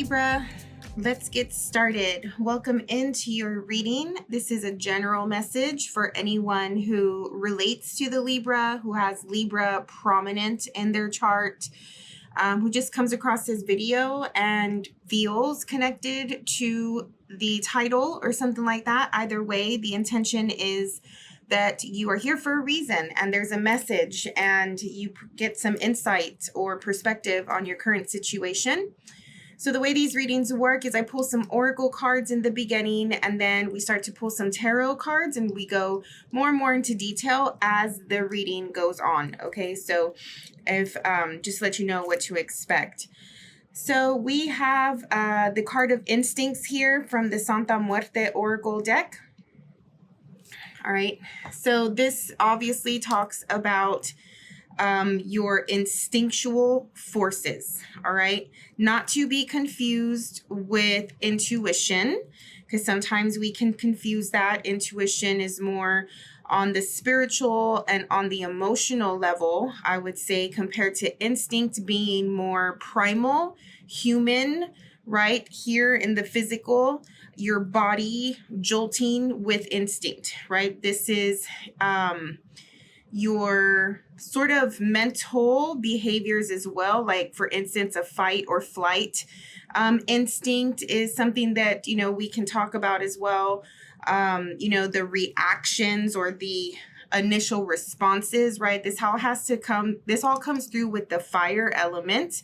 Libra, let's get started. Welcome into your reading. This is a general message for anyone who relates to the Libra, who has Libra prominent in their chart, who just comes across this video and feels connected to the title or something like that. Either way, the intention is that you are here for a reason and there's a message and you get some insight or perspective on your current situation. So the way these readings work is I pull some oracle cards in the beginning and then we start to pull some tarot cards and we go more and more into detail as the reading goes on. Okay, so if just to let you know what to expect. So we have the card of instincts here from the Santa Muerte Oracle deck. All right, so this obviously talks about your instinctual forces, all right? Not to be confused with intuition, because sometimes we can confuse that. Intuition is more on the spiritual and on the emotional level, I would say, compared to instinct being more primal, human, right? Here in the physical, your body jolting with instinct, right? This is your sort of mental behaviors as well. Like for instance, a fight or flight instinct is something that, you know, we can talk about as well. You know, the reactions or the initial responses, right? This all comes through with the fire element.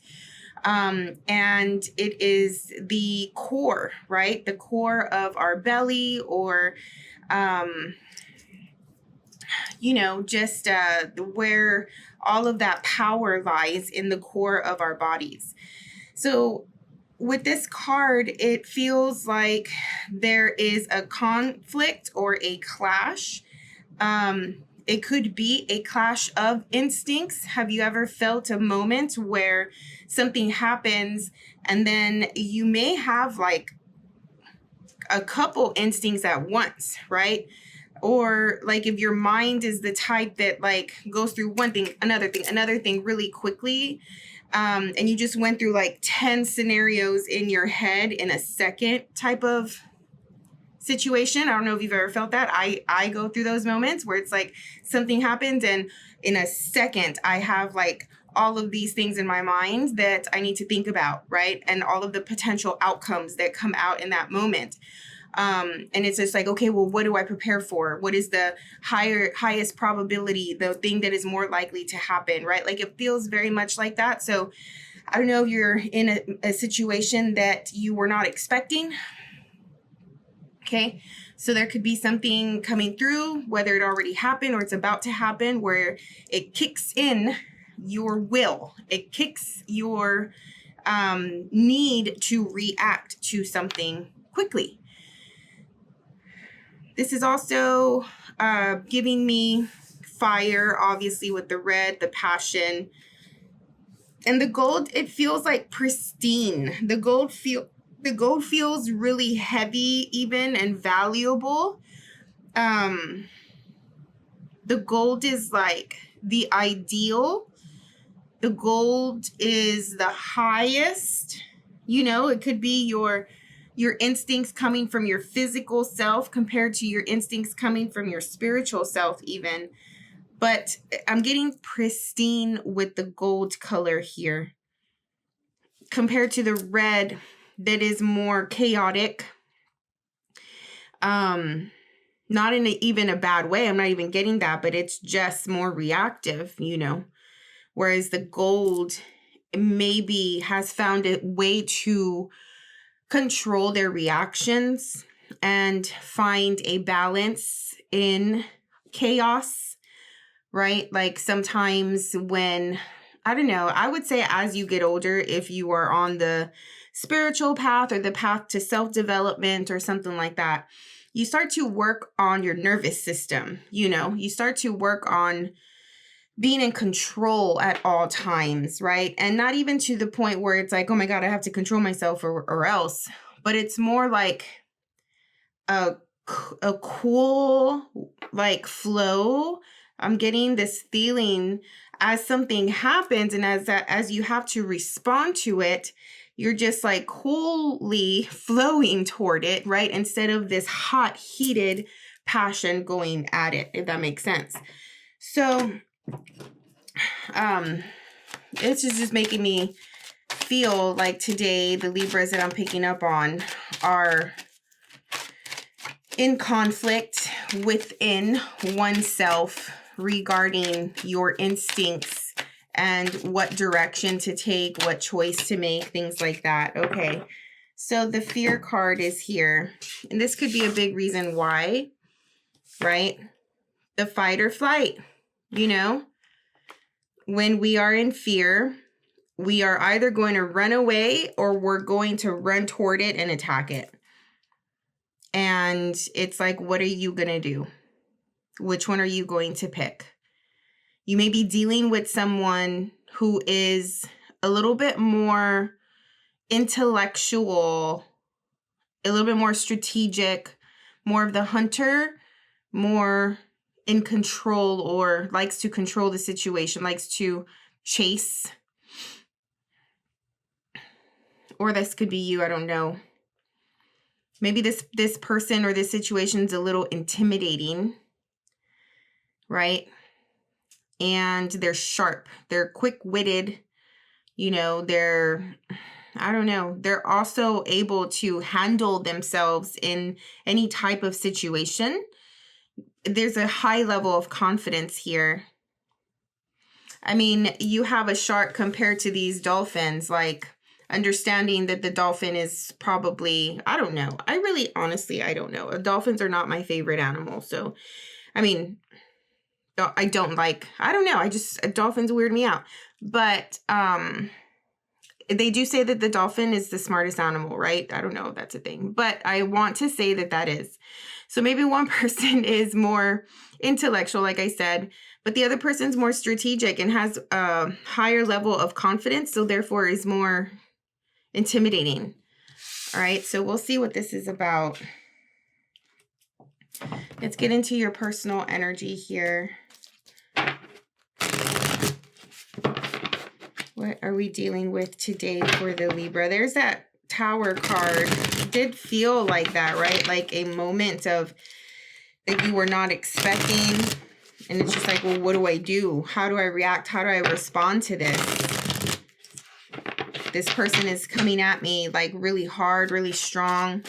And it is the core, right? The core of our belly or, you know, just where all of that power lies in the core of our bodies. So with this card, it feels like there is a conflict or a clash. It could be a clash of instincts. Have you ever felt a moment where something happens and then you may have like a couple instincts at once, right? Or like if your mind is the type that like goes through one thing, another thing really quickly, and you just went through like 10 scenarios in your head in a second type of situation. I don't know if you've ever felt that. I go through those moments where it's like something happens and in a second I have like all of these things in my mind that I need to think about, right? And all of the potential outcomes that come out in that moment. And it's just like, okay, well, what do I prepare for? What is the highest probability, the thing that is more likely to happen, right? Like it feels very much like that. So I don't know if you're in a situation that you were not expecting. Okay, so there could be something coming through, whether it already happened or it's about to happen, where it kicks in your will. It kicks your need to react to something quickly. This is also giving me fire, obviously, with the red, the passion. And the gold, it feels like pristine. The gold feels really heavy even and valuable. The gold is like the ideal. The gold is the highest. You know, it could be your instincts coming from your physical self compared to your instincts coming from your spiritual self even. But I'm getting pristine with the gold color here compared to the red that is more chaotic. Not in even a bad way. I'm not even getting that, but it's just more reactive, you know. Whereas the gold maybe has found a way to control their reactions and find a balance in chaos, right? Like sometimes when, I don't know, I would say as you get older, if you are on the spiritual path or the path to self-development or something like that, you start to work on your nervous system, you know, you start to work on being in control at all times, right? And not even to the point where it's like, oh my God, I have to control myself or else, but it's more like a cool, like flow. I'm getting this feeling as something happens and as you have to respond to it, you're just like coolly flowing toward it, right? Instead of this hot, heated passion going at it, if that makes sense. So, it's just making me feel like today the Libras that I'm picking up on are in conflict within oneself regarding your instincts and what direction to take, what choice to make, things like that. Okay, so the fear card is here, and this could be a big reason why, right? The fight or flight, you know, when we are in fear, we are either going to run away or we're going to run toward it and attack it. And it's like, what are you going to do? Which one are you going to pick? You may be dealing with someone who is a little bit more intellectual, a little bit more strategic, more of the hunter, more in control, or likes to control the situation, likes to chase. Or this could be you, I don't know. Maybe this person or this situation is a little intimidating, right? And they're sharp, they're quick-witted, you know, I don't know, they're also able to handle themselves in any type of situation. There's a high level of confidence here. I mean, you have a shark compared to these dolphins, like understanding that the dolphin is probably, I don't know. Honestly, I don't know. Dolphins are not my favorite animal. So, I mean, I don't know. Dolphins weird me out. But they do say that the dolphin is the smartest animal, right? I don't know if that's a thing, but I want to say that is. So maybe one person is more intellectual, like I said, but the other person's more strategic and has a higher level of confidence, so therefore is more intimidating. All right, so we'll see what this is about. Let's get into your personal energy here. What are we dealing with today for the Libra? There's that Tower card. It did feel like that, right? Like a moment of that you were not expecting. And it's just like, well, what do I do? How do I react? How do I respond to this? This person is coming at me like really hard, really strong.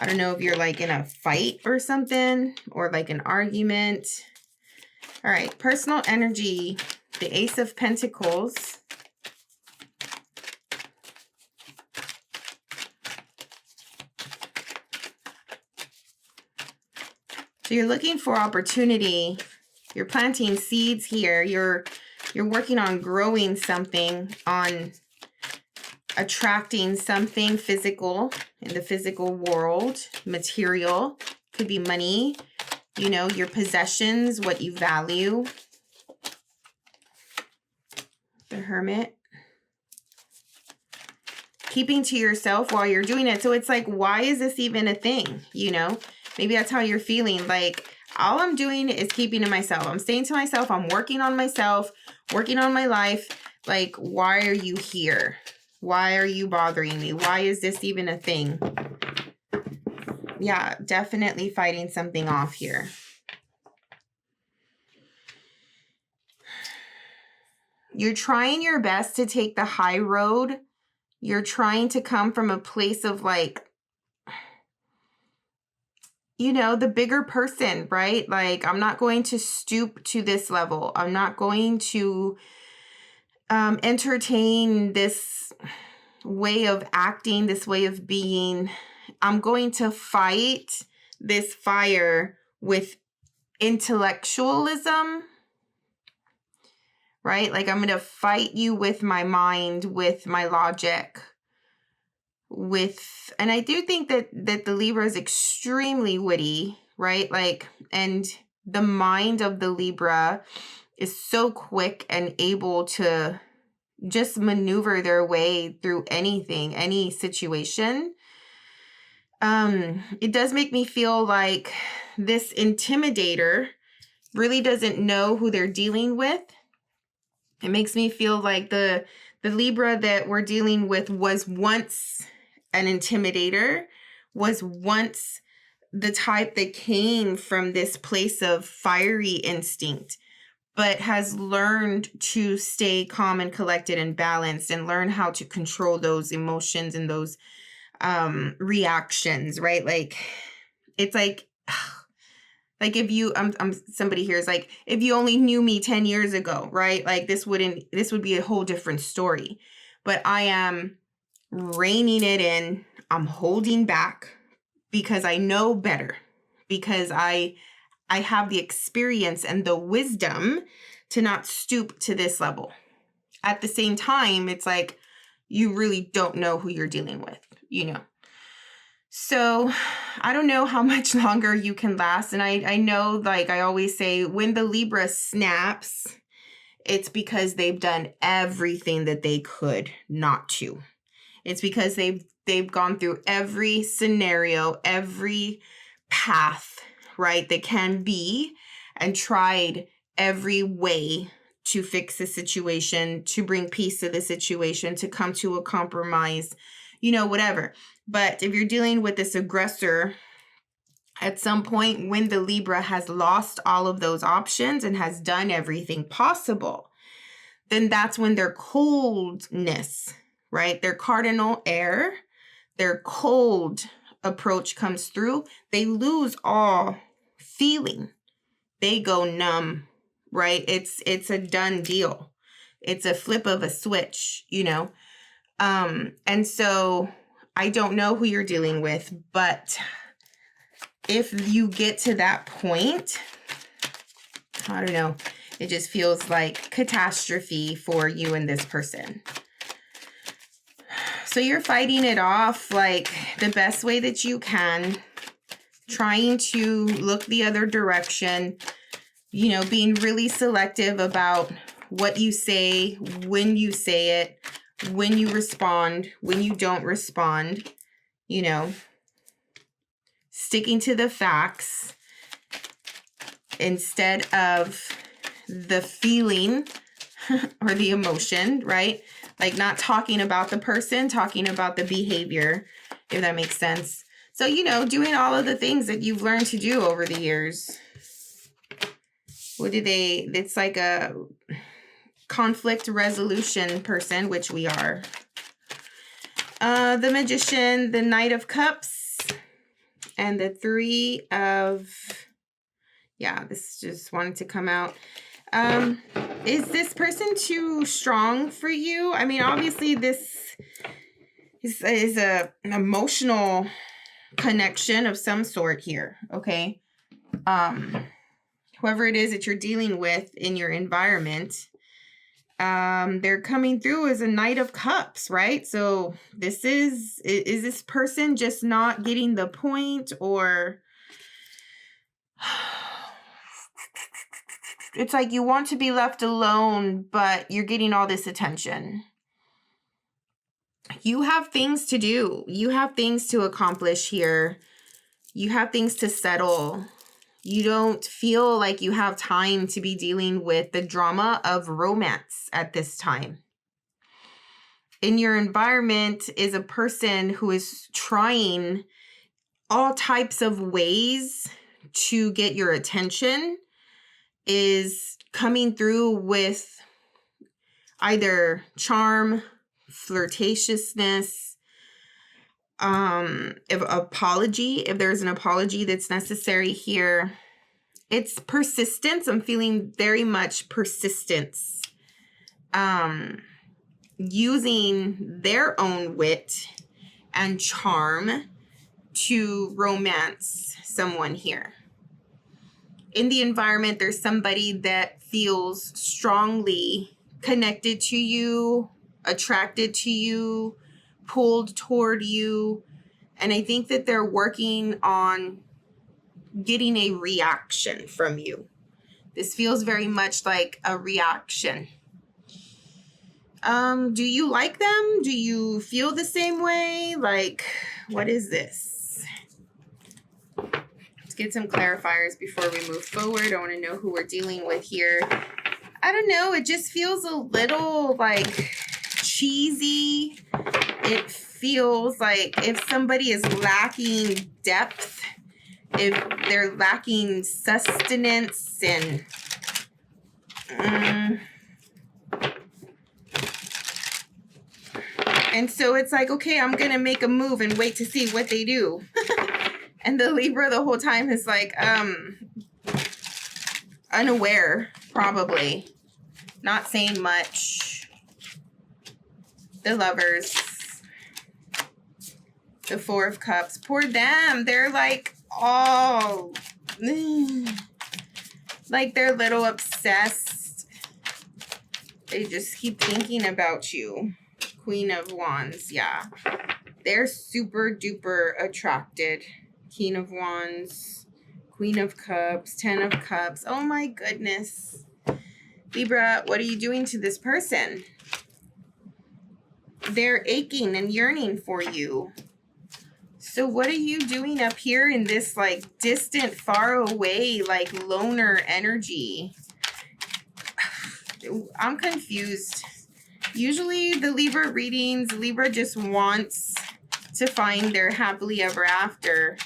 I don't know if you're like in a fight or something, or like an argument. All right, personal energy, the Ace of Pentacles. So you're looking for opportunity. You're planting seeds here. You're working on growing something, on attracting something physical in the physical world, material. Could be money, you know, your possessions, what you value. The Hermit. Keeping to yourself while you're doing it. So it's like, why is this even a thing? You know, maybe that's how you're feeling. Like, all I'm doing is keeping to myself. I'm staying to myself. I'm working on myself, working on my life. Like, why are you here? Why are you bothering me? Why is this even a thing? Yeah, definitely fighting something off here. You're trying your best to take the high road. You're trying to come from a place of like, you know, the bigger person, right? Like, I'm not going to stoop to this level. I'm not going to entertain this way of acting, this way of being. I'm going to fight this fire with intellectualism, right? Like, I'm going to fight you with my mind, with my logic, and I do think that the Libra is extremely witty, right? Like, and the mind of the Libra is so quick and able to just maneuver their way through anything, any situation. It does make me feel like this intimidator really doesn't know who they're dealing with. It makes me feel like the The Libra that we're dealing with was once an intimidator, was once the type that came from this place of fiery instinct, but has learned to stay calm and collected and balanced and learn how to control those emotions and those reactions, right? Like, it's like if you, somebody here is like, if you only knew me 10 years ago, right? Like this would be a whole different story, but I am reining it in. I'm holding back because I know better, because I have the experience and the wisdom to not stoop to this level. At the same time, it's like, you really don't know who you're dealing with, you know? So I don't know how much longer you can last. And I know, like I always say, when the Libra snaps, it's because they've done everything that they could not to. It's because they've gone through every scenario, every path, right, that can be, and tried every way to fix the situation, to bring peace to the situation, to come to a compromise, you know, whatever. But if you're dealing with this aggressor, at some point when the Libra has lost all of those options and has done everything possible, then that's when their coldness, right, their cardinal air, their cold approach comes through. They lose all feeling. They go numb, right? It's a done deal. It's a flip of a switch, you know? And so I don't know who you're dealing with, but if you get to that point, I don't know, it just feels like catastrophe for you and this person. So you're fighting it off like the best way that you can, trying to look the other direction, you know, being really selective about what you say, when you say it, when you respond, when you don't respond, you know, sticking to the facts instead of the feeling or the emotion, right? Like not talking about the person, talking about the behavior, if that makes sense. So, you know, doing all of the things that you've learned to do over the years. It's like a conflict resolution person, which we are. The Magician, the Knight of Cups, and the Three of, yeah, this just wanted to come out. Is this person too strong for you? I mean, obviously this is an emotional connection of some sort here, okay? Whoever it is that you're dealing with in your environment, they're coming through as a Knight of Cups, right? So this is this person just not getting the point, or it's like you want to be left alone, but you're getting all this attention. You have things to do. You have things to accomplish here. You have things to settle. You don't feel like you have time to be dealing with the drama of romance at this time. In your environment is a person who is trying all types of ways to get your attention, is coming through with either charm, flirtatiousness, if there's an apology that's necessary here. It's persistence. I'm feeling very much persistence. Using their own wit and charm to romance someone here. In the environment, there's somebody that feels strongly connected to you, attracted to you, pulled toward you. And I think that they're working on getting a reaction from you. This feels very much like a reaction. Do you like them? Do you feel the same way? Like, what is this? Let's get some clarifiers before we move forward. I want to know who we're dealing with here. I don't know. It just feels a little like cheesy. It feels like if somebody is lacking depth, if they're lacking sustenance and so it's like, okay, I'm going to make a move and wait to see what they do. And the Libra the whole time is like, unaware, probably. Not saying much. The Lovers. The Four of Cups. Poor them. They're like all... like they're a little obsessed. They just keep thinking about you. Queen of Wands. Yeah. They're super duper attracted. King of Wands. Queen of Cups. 10 of Cups. Oh my goodness. Libra, what are you doing to this person? They're aching and yearning for you. So what are you doing up here in this like distant, far away, like loner energy? I'm confused. Usually the Libra readings, Libra just wants to find their happily ever after.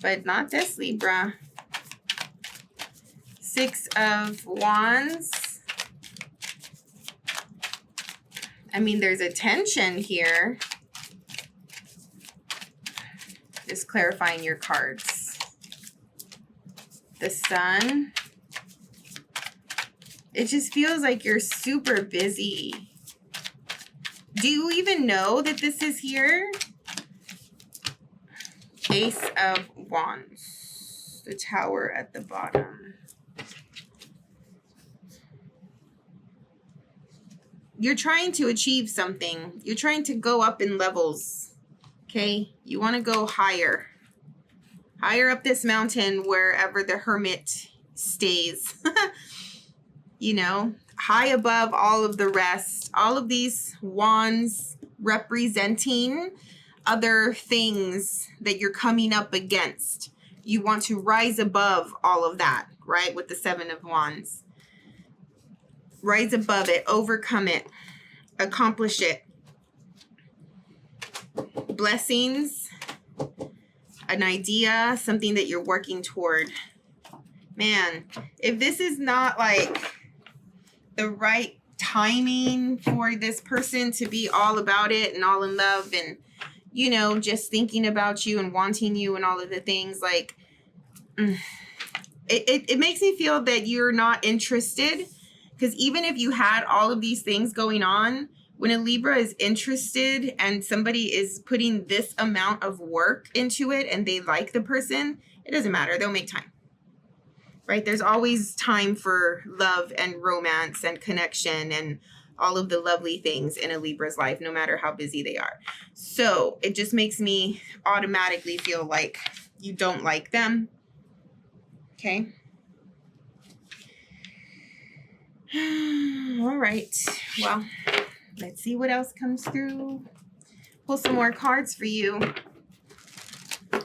But not this Libra. 6 of Wands. I mean, there's a tension here. Just clarifying your cards. The Sun. It just feels like you're super busy. Do you even know that this is here? Ace of Wands. The Tower at the bottom. You're trying to achieve something. You're trying to go up in levels. Okay? You want to go higher. Higher up this mountain wherever the hermit stays. You know, high above all of the rest. All of these wands representing other things that you're coming up against. You want to rise above all of that, right? With the 7 of Wands. Rise above it, overcome it, accomplish it. Blessings, an idea, something that you're working toward. Man, if this is not like the right timing for this person to be all about it and all in love and, you know, just thinking about you and wanting you and all of the things, like, it makes me feel that you're not interested. Because even if you had all of these things going on, when a Libra is interested and somebody is putting this amount of work into it and they like the person, it doesn't matter. They'll make time. Right? There's always time for love and romance and connection and all of the lovely things in a Libra's life, no matter how busy they are. So it just makes me automatically feel like you don't like them. Okay? All right. Well, let's see what else comes through. Pull some more cards for you. I'm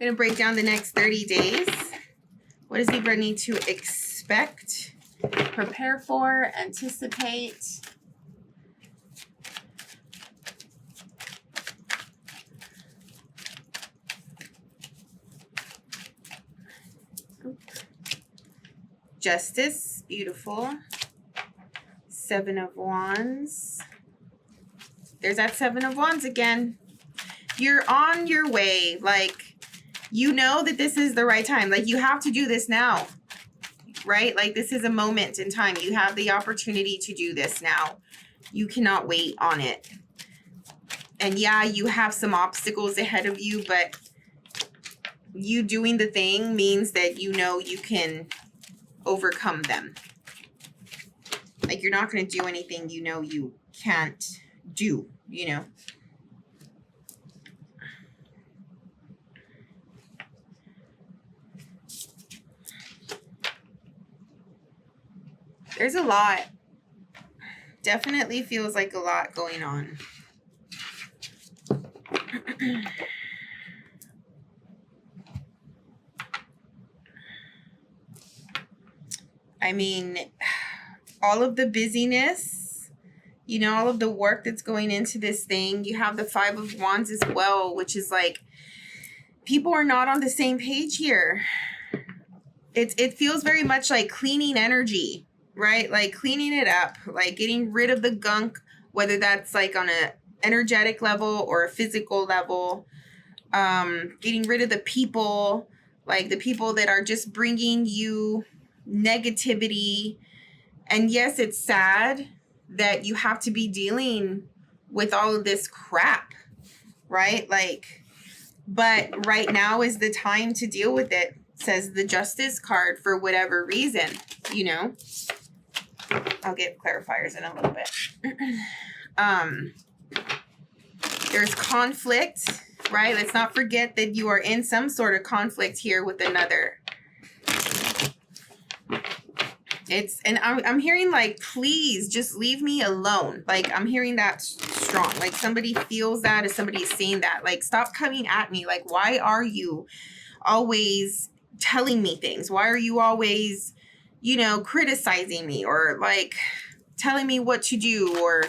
going to break down the next 30 days. What does Libra need to expect, prepare for, anticipate? Justice, beautiful. 7 of Wands. There's that 7 of Wands again. You're on your way. Like, you know that this is the right time. Like, you have to do this now, right? Like, this is a moment in time. You have the opportunity to do this now. You cannot wait on it. And yeah, you have some obstacles ahead of you, but you doing the thing means that you know you can overcome them. Like, you're not going to do anything you know you can't do, you know. There's a lot. Definitely feels like a lot going on. I mean, all of the busyness, you know, all of the work that's going into this thing. You have the Five of Wands as well, which is like, people are not on the same page here. It feels very much like cleaning energy, right? Like cleaning it up, like getting rid of the gunk, whether that's like on a energetic level or a physical level. Getting rid of the people, like the people that are just bringing you negativity. And yes, it's sad that you have to be dealing with all of this crap, right? Like, but right now is the time to deal with it, says the Justice card, for whatever reason, you know. I'll get clarifiers in a little bit. There's conflict, right? Let's not forget that you are in some sort of conflict here with another. And I'm hearing like, please just leave me alone. Like, I'm hearing that strong. Like, somebody feels that, if somebody's saying that, like, stop coming at me. Like, why are you always telling me things? Why are you always, you know, criticizing me, or like telling me what to do, or,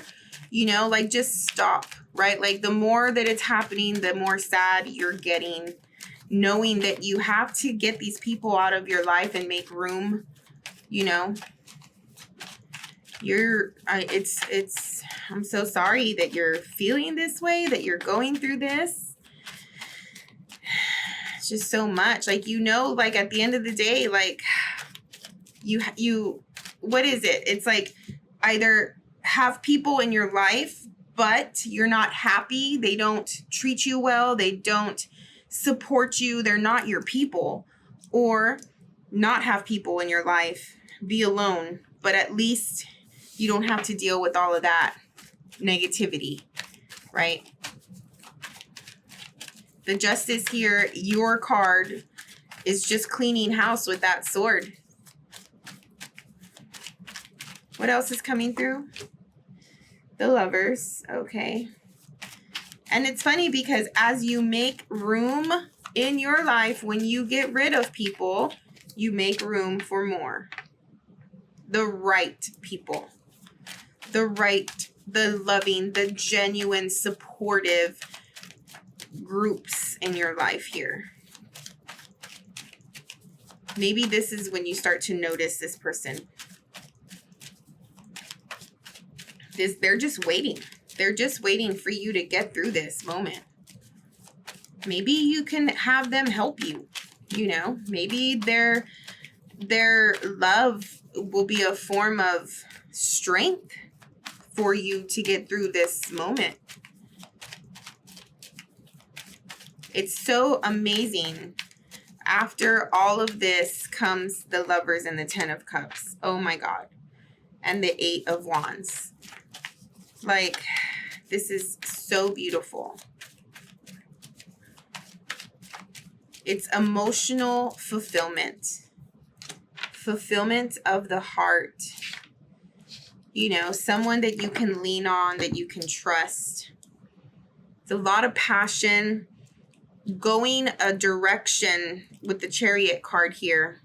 you know, like, just stop, right? Like, the more that it's happening, the more sad you're getting, knowing that you have to get these people out of your life and make room. You know, I'm so sorry that you're feeling this way, that you're going through this. It's just so much. Like, you know, like at the end of the day, like you, what is it? It's like, either have people in your life, but you're not happy. They don't treat you well. They don't support you. They're not your people. Or not have people in your life, be alone, but at least you don't have to deal with all of that negativity, right? The Justice here, your card, is just cleaning house with that sword. What else is coming through? The Lovers, okay. And it's funny because as you make room in your life, when you get rid of people, you make room for more. The right people. The right, the loving, the genuine, supportive groups in your life here. Maybe this is when you start to notice this person. They're just waiting. They're just waiting for you to get through this moment. Maybe you can have them help you. You know, maybe their love will be a form of strength for you to get through this moment. It's so amazing. After all of this comes the Lovers and the Ten of Cups. Oh my God. And the Eight of Wands. Like, this is so beautiful. It's emotional fulfillment. Fulfillment of the heart. You know, someone that you can lean on, that you can trust. It's a lot of passion. Going a direction with the Chariot card here.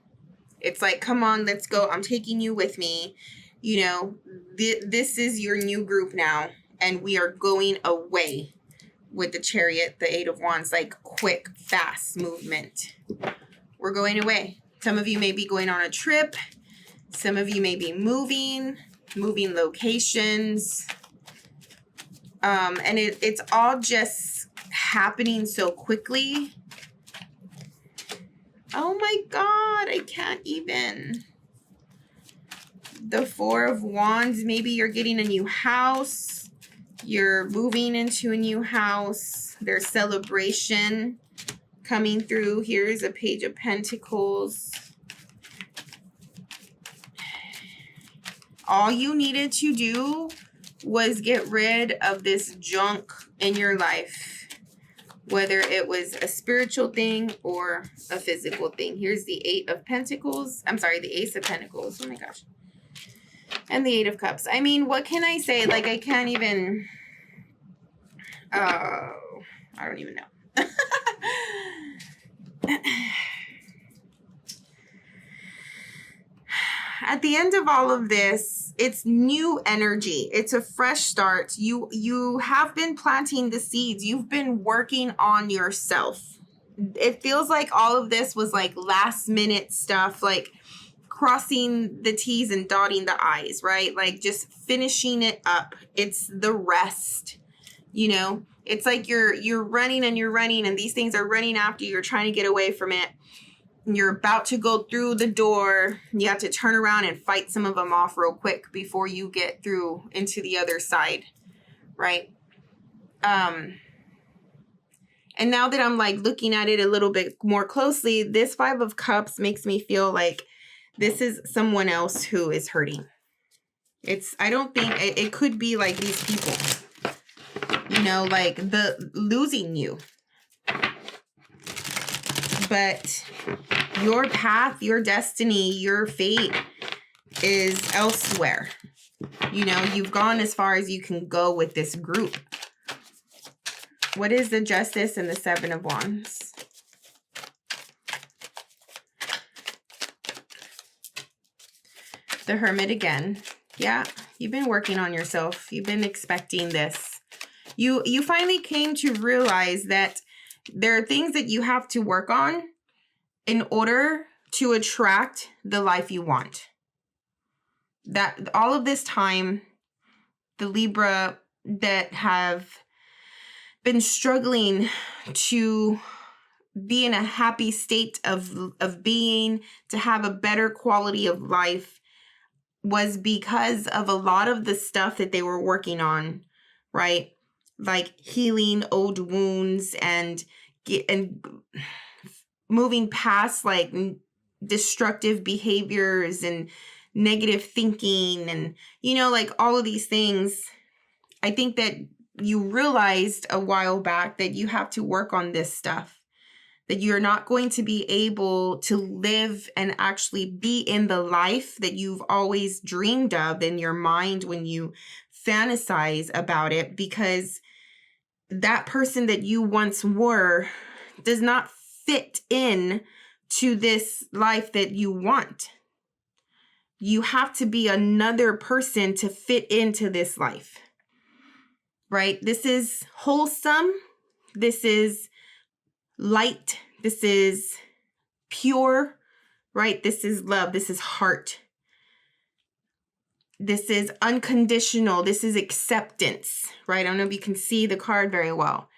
It's like, come on, let's go. I'm taking you with me. You know, this is your new group now. And we are going away with the Chariot, the Eight of Wands. Like, quick, fast movement. We're going away. Some of you may be going on a trip. Some of you may be moving locations. And it's all just happening so quickly. Oh my God, I can't even. The Four of Wands, maybe you're getting a new house. You're moving into a new house. There's celebration coming through. Here's a Page of Pentacles. All you needed to do was get rid of this junk in your life, whether it was a spiritual thing or a physical thing. Here's the Eight of Pentacles. I'm sorry, the Ace of Pentacles. Oh my gosh. And the Eight of Cups. I mean, what can I say? Like, I can't even... Oh, I don't even know. at the end of all of this, it's new energy. It's a fresh start. You have been planting the seeds. You've been working on yourself. It feels like all of this was like last minute stuff, like crossing the T's and dotting the I's, right? Like just finishing it up. It's the rest, you know? It's like you're running and you're running and these things are running after you. You're trying to get away from it. You're about to go through the door. You have to turn around and fight some of them off real quick before you get through into the other side, right? And now that I'm like looking at it a little bit more closely, this 5 of Cups makes me feel like this is someone else who is hurting. I don't think, it could be like these people, you know, like the losing you. But your path, your destiny, your fate is elsewhere. You know, you've gone as far as you can go with this group. What is the Justice and the 7 of Wands? The Hermit again. Yeah, you've been working on yourself. You've been expecting this. You finally came to realize that there are things that you have to work on in order to attract the life you want. That all of this time, the Libra that have been struggling to be in a happy state of being, to have a better quality of life, was because of a lot of the stuff that they were working on, right? Like healing old wounds and moving past like destructive behaviors and negative thinking and, you know, like all of these things. I think that you realized a while back that you have to work on this stuff, that you're not going to be able to live and actually be in the life that you've always dreamed of in your mind when you fantasize about it, because that person that you once were does not fit in to this life that you want. You have to be another person to fit into this life, right? This is wholesome. This is light. This is pure, right? This is love. This is heart. This is unconditional. This is acceptance, right? I don't know if you can see the card very well.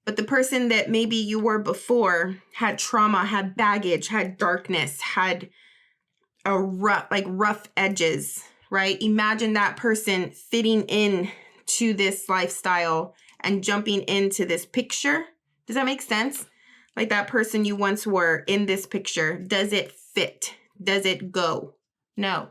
But the person that maybe you were before had trauma, had baggage, had darkness, had a rough edges, right? Imagine that person fitting in to this lifestyle and jumping into this picture. Does that make sense? Like that person you once were in this picture. Does it fit? Does it go? No.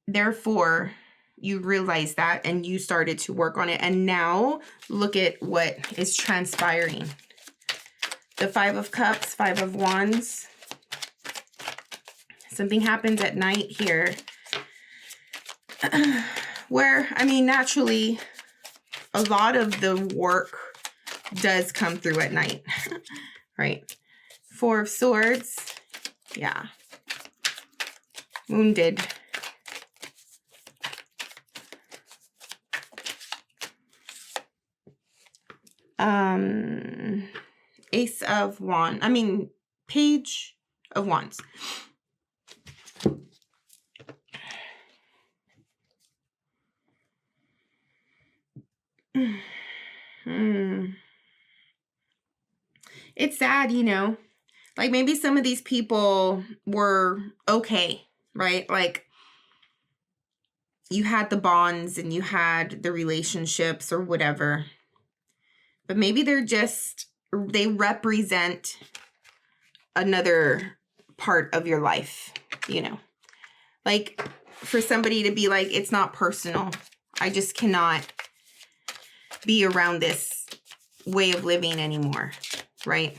Therefore, you realize that and you started to work on it. And now look at what is transpiring. The 5 of Cups, 5 of Wands. Something happens at night here. Where, I mean, naturally, a lot of the work does come through at night, right? 4 of Swords. Yeah. Wounded. Ace of Wands. I mean, Page of Wands. It's sad, you know, like maybe some of these people were okay, right? Like you had the bonds and you had the relationships or whatever, but maybe they represent another part of your life, you know, like for somebody to be like, it's not personal. I just cannot be around this way of living anymore, right?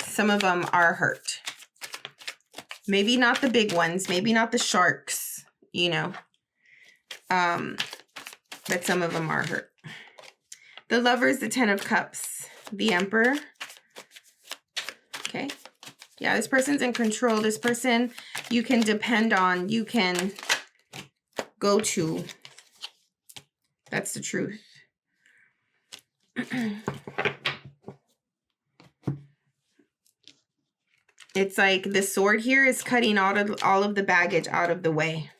Some of them are hurt. Maybe not the big ones, maybe not the sharks, you know, but some of them are hurt. The Lovers, the 10 of Cups, the Emperor. Okay. Yeah, this person's in control. This person you can depend on, you can go to. That's the truth. It's like the sword here is cutting all of the baggage out of the way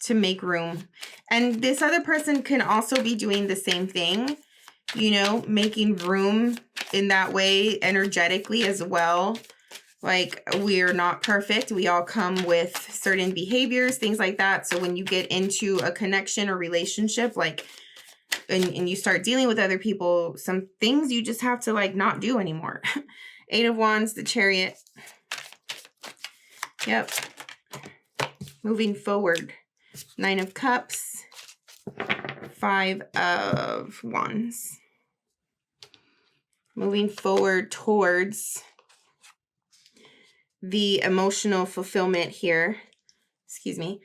to make room. And this other person can also be doing the same thing, you know, making room in that way energetically as well. Like, we're not perfect. We all come with certain behaviors, things like that. So when you get into a connection or relationship, like, and you start dealing with other people, some things you just have to like not do anymore. 8 of Wands, the Chariot. Yep. Moving forward. 9 of Cups. 5 of Wands. Moving forward towards the emotional fulfillment here. Excuse me.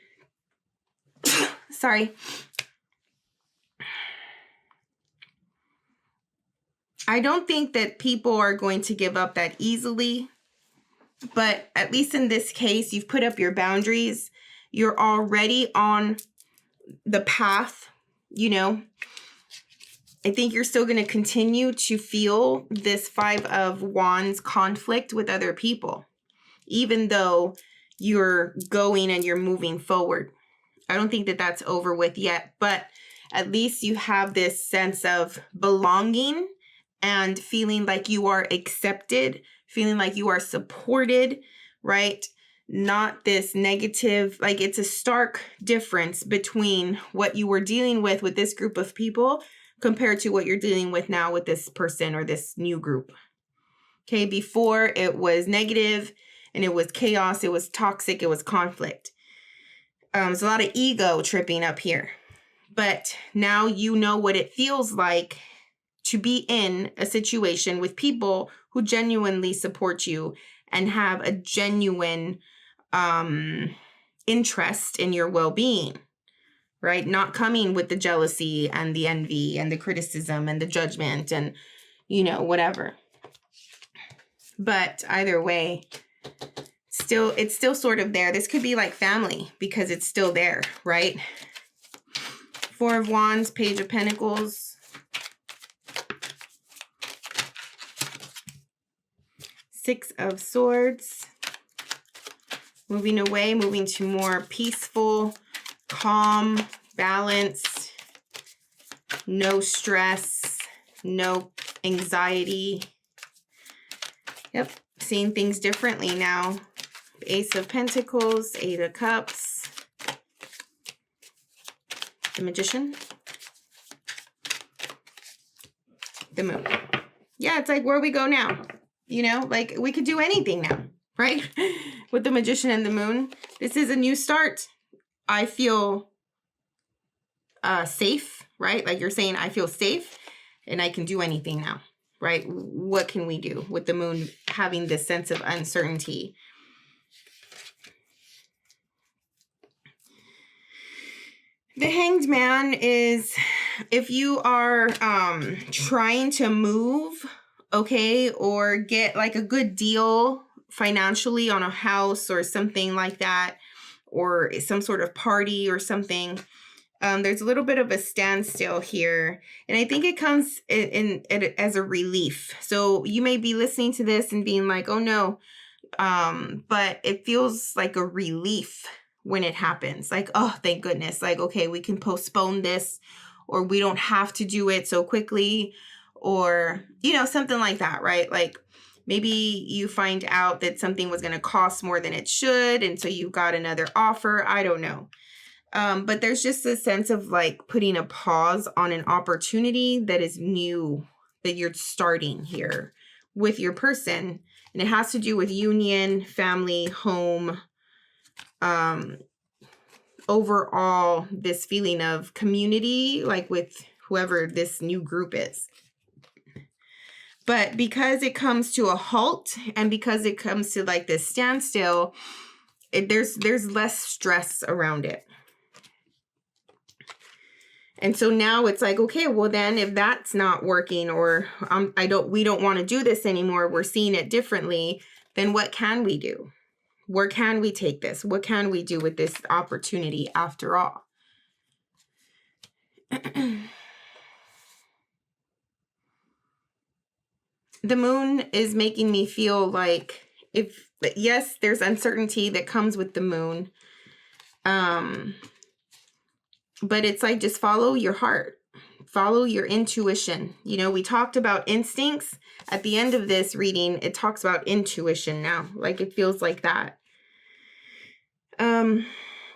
Sorry. I don't think that people are going to give up that easily, but at least in this case, you've put up your boundaries. You're already on the path, you know. I think you're still going to continue to feel this 5 of Wands conflict with other people, even though you're going and you're moving forward. I don't think that that's over with yet, but at least you have this sense of belonging and feeling like you are accepted, feeling like you are supported, right? Not this negative, like it's a stark difference between what you were dealing with this group of people compared to what you're dealing with now with this person or this new group. Okay, before it was negative and it was chaos, it was toxic, it was conflict. There's a lot of ego tripping up here. But now you know what it feels like to be in a situation with people who genuinely support you and have a genuine interest in your well-being, right? Not coming with the jealousy and the envy and the criticism and the judgment and, you know, whatever. But either way, it's still sort of there. This could be like family because it's still there, right? 4 of Wands, Page of Pentacles. 6 of Swords. Moving away, moving to more peaceful, calm, balanced, no stress, no anxiety. Yep, seeing things differently now. Ace of Pentacles, 8 of Cups. The Magician. The Moon. Yeah, it's like where we go now. You know, like we could do anything now, right? With the Magician and the Moon. This is a new start. I feel safe, right? Like you're saying, I feel safe and I can do anything now, right? What can we do with the Moon having this sense of uncertainty? The Hanged Man is if you are trying to move, okay, or get like a good deal financially on a house or something like that, or some sort of party or something, there's a little bit of a standstill here. And I think it comes in as a relief. So you may be listening to this and being like, oh no, but it feels like a relief when it happens. Like, oh, thank goodness. Like, okay, we can postpone this, or we don't have to do it so quickly, or, you know, something like that, right? Like maybe you find out that something was going to cost more than it should, and so you got another offer. I don't know. But there's just a sense of like putting a pause on an opportunity that is new, that you're starting here with your person. And it has to do with union, family, home, overall, this feeling of community, like with whoever this new group is. But because it comes to a halt and because it comes to like this standstill, there's less stress around it. And so now it's like, okay, well then if that's not working, or we don't want to do this anymore, we're seeing it differently, then what can we do? Where can we take this? What can we do with this opportunity after all? The moon is making me feel like yes, there's uncertainty that comes with the moon. But it's like, just follow your heart. Follow your intuition. You know, we talked about instincts. At the end of this reading, it talks about intuition now. Like, it feels like that.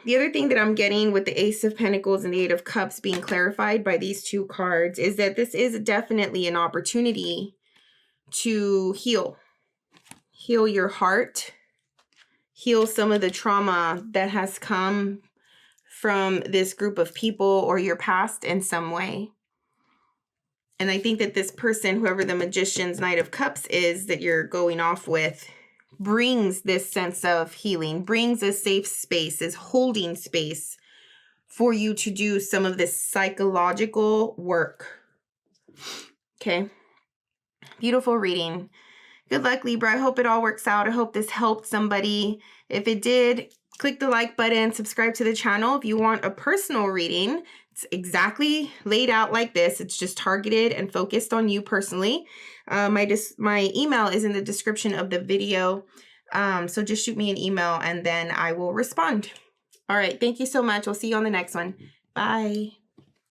The other thing that I'm getting with the Ace of Pentacles and the Eight of Cups being clarified by these two cards is that this is definitely an opportunity to heal. Heal your heart. Heal some of the trauma that has come from this group of people or your past in some way. And I think that this person, whoever the Magician's Knight of Cups is that you're going off with, brings this sense of healing, brings a safe space, is holding space for you to do some of this psychological work. Okay. Beautiful reading. Good luck, Libra. I hope it all works out. I hope this helped somebody. If it did, click the like button, subscribe to the channel. If you want a personal reading, it's exactly laid out like this. It's just targeted and focused on you personally. My email is in the description of the video. So just shoot me an email and then I will respond. All right. Thank you so much. We'll see you on the next one. Bye.